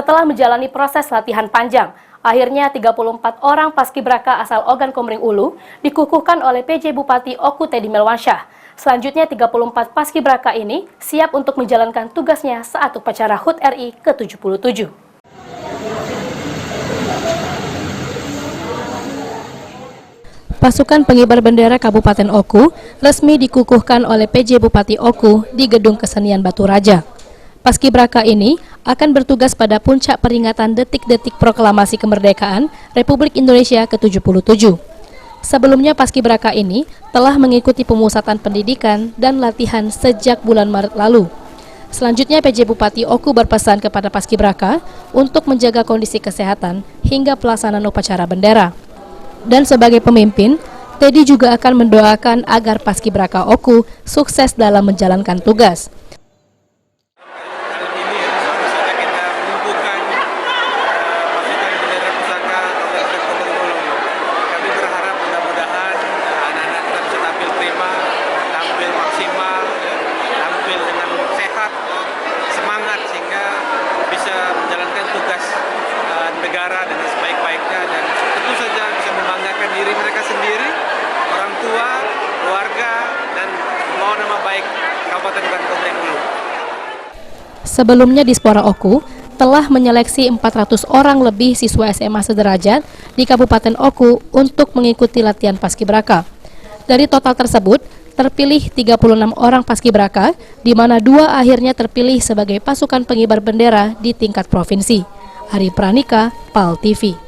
Setelah menjalani proses latihan panjang, akhirnya 34 orang paskibraka asal Ogan Komering Ulu dikukuhkan oleh PJ Bupati Oku Teddy Melwansyah. Selanjutnya 34 paskibraka ini siap untuk menjalankan tugasnya saat upacara HUT RI ke-77. Pasukan pengibar bendera Kabupaten Oku resmi dikukuhkan oleh PJ Bupati Oku di Gedung Kesenian Batu Raja. Paskibraka ini akan bertugas pada puncak peringatan detik-detik proklamasi kemerdekaan Republik Indonesia ke-77. Sebelumnya paskibraka ini telah mengikuti pemusatan pendidikan dan latihan sejak bulan Maret lalu. Selanjutnya PJ Bupati Oku berpesan kepada paskibraka untuk menjaga kondisi kesehatan hingga pelaksanaan upacara bendera. Dan sebagai pemimpin, Teddy juga akan mendoakan agar paskibraka Oku sukses dalam menjalankan tugas. Negara dengan sebaik-baiknya dan tentu saja bisa membanggakan diri mereka sendiri, orang tua, keluarga, dan membawa nama baik Kabupaten Ogan Komering Ulu. Sebelumnya Dispora Oku telah menyeleksi 400 orang lebih siswa SMA sederajat di Kabupaten Oku untuk mengikuti latihan paskibraka. Dari total tersebut, terpilih 36 orang paskibraka, di mana 2 akhirnya terpilih sebagai pasukan pengibar bendera di tingkat provinsi. Ari Pranika, PAL TV.